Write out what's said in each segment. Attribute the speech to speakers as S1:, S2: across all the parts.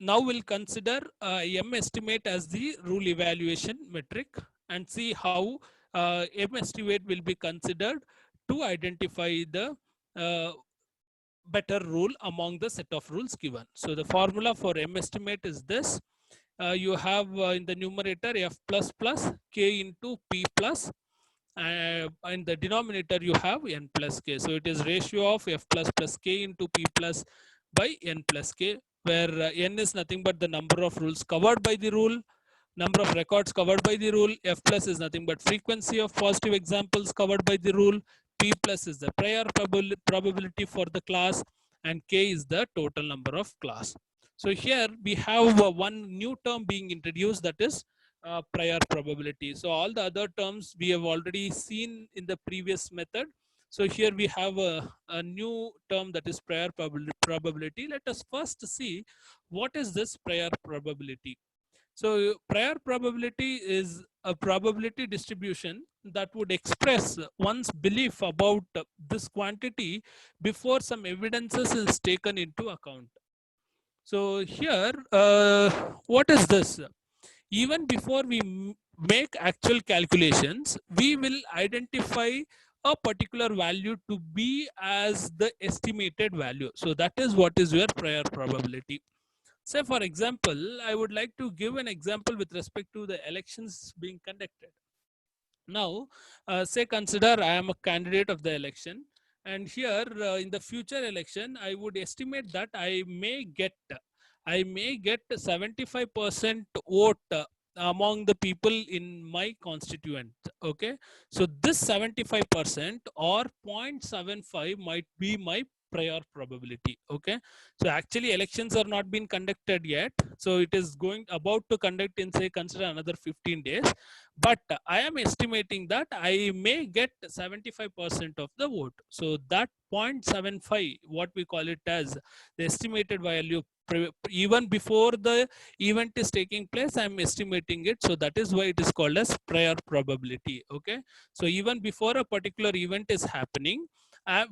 S1: now we'll consider M estimate as the rule evaluation metric and see how M estimate will be considered to identify the uh, better rule among the set of rules given. So the formula for M estimate is this. You have in the numerator F plus plus K into P plus, in the denominator you have N plus K. So it is ratio of F plus plus K into P plus by N plus K, where N is nothing but the number of rules covered by the rule, number of records covered by the rule. F plus is nothing but frequency of positive examples covered by the rule. P plus is the prior probability for the class, and K is the total number of class. So here we have one new term being introduced, that is prior probability. So all the other terms we have already seen in the previous method. So here we have a new term, that is prior probability. Let us first see what is this prior probability. So prior probability is a probability distribution that would express one's belief about this quantity before some evidences is taken into account. So here, what is this? Even before we make actual calculations, we will identify a particular value to be as the estimated value. So that is what is your prior probability. Say for example, I would like to give an example with respect to the elections being conducted. Now, say consider I am a candidate of the election, and here in the future election, I would estimate that I may get 75% vote among the people in my constituent. Okay, so this 75% or 0.75 might be my prior probability. Okay, so actually elections are not been conducted yet, so it is going about to conduct in, say, consider another 15 days, but I am estimating that I may get 75% of the vote. So that 0.75, what we call it as the estimated value, even before the event is taking place, I'm estimating it. So that is why it is called as prior probability. Okay, so even before a particular event is happening,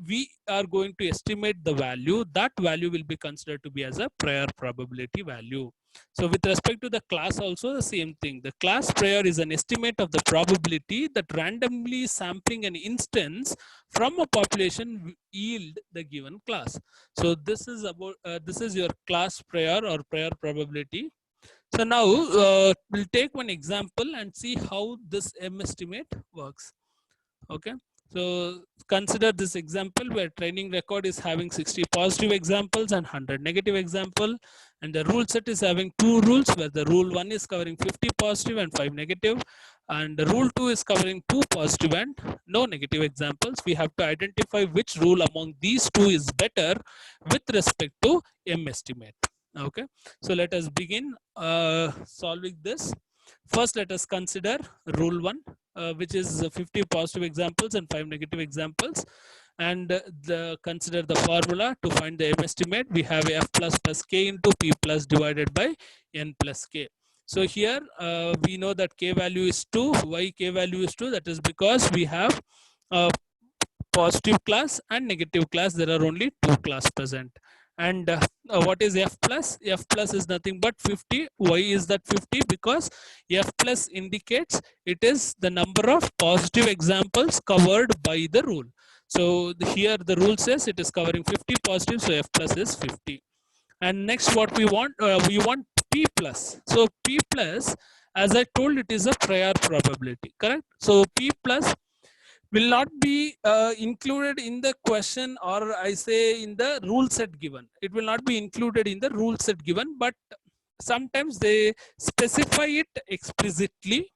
S1: we are going to estimate the value. That value will be considered to be as a prior probability value. So with respect to the class also the same thing. The class prior is an estimate of the probability that randomly sampling an instance from a population yield the given class. So this is about this is your class prior or prior probability. So now we'll take one example and see how this M estimate works. Okay, so consider this example where training record is having 60 positive examples and 100 negative example, and the rule set is having two rules where the rule 1 is covering 50 positive and 5 negative, and the rule 2 is covering 2 positive and no negative examples. We have to identify which rule among these two is better with respect to M estimate. Okay, so let us begin solving this. First, let us consider rule 1, which is 50 positive examples and 5 negative examples, and consider the formula to find the M estimate. We have F plus plus K into P plus divided by N plus K. So here we know that K value is 2. Why K value is 2? That is because we have positive class and negative class. There are only 2 class present. And what is F plus? F plus is nothing but 50. Why is that 50? Because F plus indicates it is the number of positive examples covered by the rule. So here the rule says it is covering 50 positive, so F plus is 50. And next what we want P plus. So P plus, as I told, it is a prior probability, correct? So P plus will not be included in the question, or I say in the rule set given. It will not be included in the rule set given, but sometimes they specify it explicitly,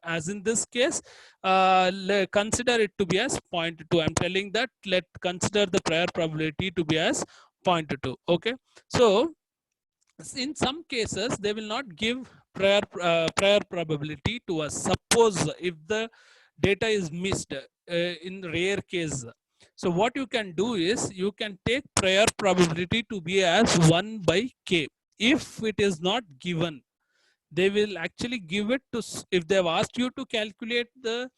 S1: as in this case, consider it to be as 0.2. I'm telling that let consider the prior probability to be as 0.2. Okay, so in some cases they will not give prior probability to us. Suppose if the data is missed in rare case, so what you can do is you can take prior probability to be as 1 by K. If it is not given, they will actually give it to, if they have asked you to calculate the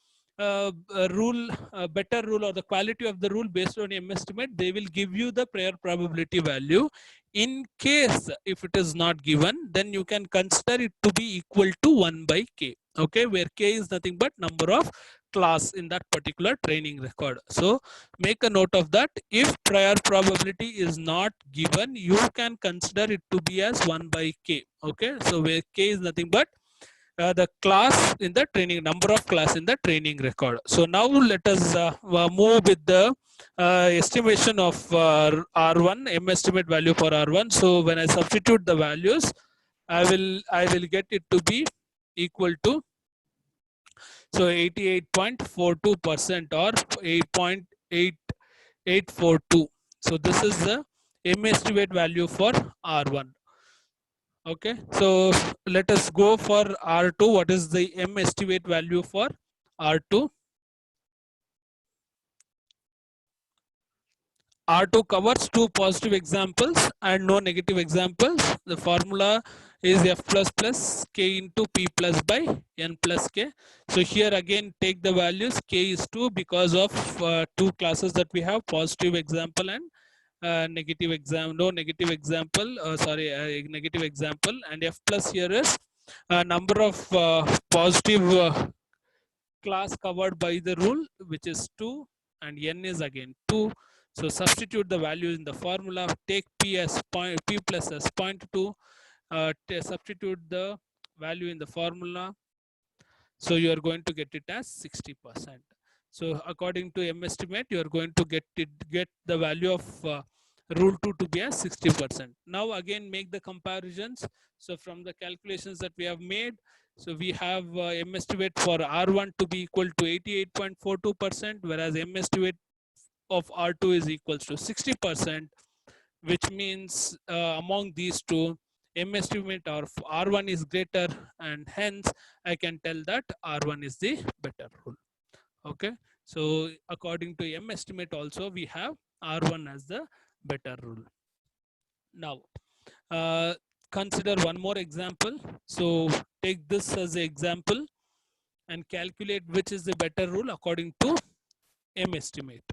S1: rule, better rule or the quality of the rule based on M estimate, they will give you the prior probability value. In case if it is not given, then you can consider it to be equal to 1 by k. Okay, where k is nothing but number of class in that particular training record. So make a note of that. If prior probability is not given, you can consider it to be as 1 by k. Okay, so where k is nothing but the class in the training, number of class in the training record. So now let us move with the estimation of R1, M estimate value for R1. So when I substitute the values, I will get it to be equal to, so 88.42% or 8.8842. So this is the M estimate value for R1. Okay, so let us go for R2. What is the M estimate value for R2? R2 covers two positive examples and no negative examples. The formula is F plus K into P plus by N plus K. So here again take the values. K is 2 because of two classes that we have, positive example and negative negative example, negative example, and F plus here is number of positive class covered by the rule, which is 2, and N is again 2. So substitute the value in the formula, take P as P plus as 0.2, substitute the value in the formula. So you are going to get it as 60%. So according to M estimate, you are going to get the value of rule 2 to be as 60%. Now again make the comparisons. So from the calculations that we have made, so we have M estimate for R1 to be equal to 88.42%, whereas M estimate of R2 is equals to 60%, which means among these two, M estimate of R1 is greater, and hence I can tell that R1 is the better rule. Okay, so according to M estimate also we have R1 as the better rule. Now consider one more example. So take this as an example and calculate which is the better rule according to M estimate.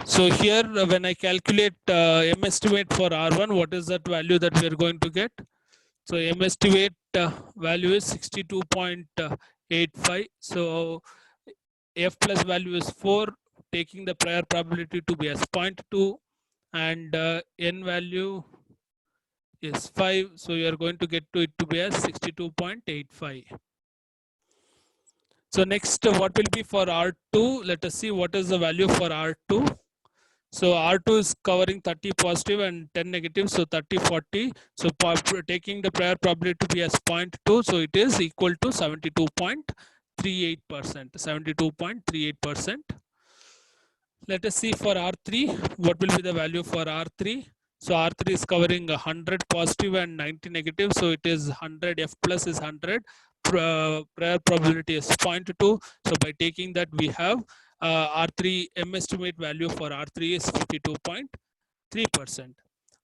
S1: So here when I calculate M estimate for R1, what is that value that we are going to get? So M estimate value is 62.85. So F plus value is 4, taking the prior probability to be as 0.2, and N value is 5. So you are going to get to it to be as 62.85. So next, what will be for R2? Let us see what is the value for R2. So R2 is covering 30 positive and 10 negative, so 30, 40. So taking the prior probability to be as 0.2, so it is equal to 72.38%. 72.38%. Let us see for R3, what will be the value for R3? So R3 is covering 100 positive and 90 negative, so it is 100, F plus is 100, prior probability is 0.2. So by taking that, we have R3 M estimate value for R3 is 52.3%.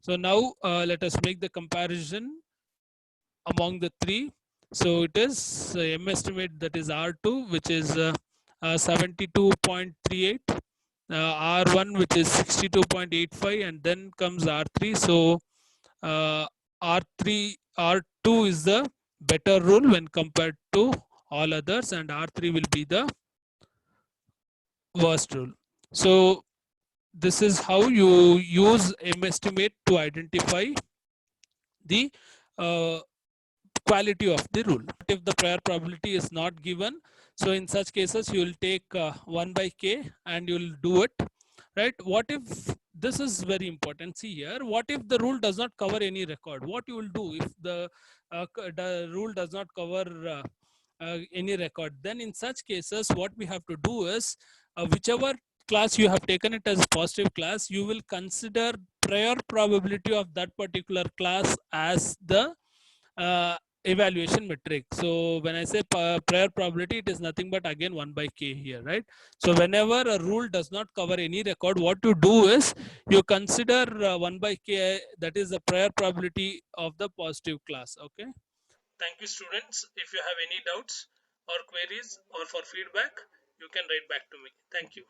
S1: So now let us make the comparison among the three. So it is M estimate, that is R2, which is 72.38, R1 which is 62.85, and then comes R3. So R2 is the better rule when compared to all others, and R3 will be the worst rule. So this is how you use M estimate to identify the quality of the rule. If the prior probability is not given, so in such cases you will take 1 by k and you will do it, right? What if, this is very important, see here, what if the rule does not cover any record? What you will do if the rule does not cover any record? Then in such cases, what we have to do is whichever class you have taken it as positive class, you will consider prior probability of that particular class as the evaluation metric. So when I say prior probability, it is nothing but again 1 by k here, right? So whenever a rule does not cover any record, what you do is you consider 1 by k, that is the prior probability of the positive class. Okay, Thank you, students. If you have any doubts or queries or for feedback, you can write back to me. Thank you.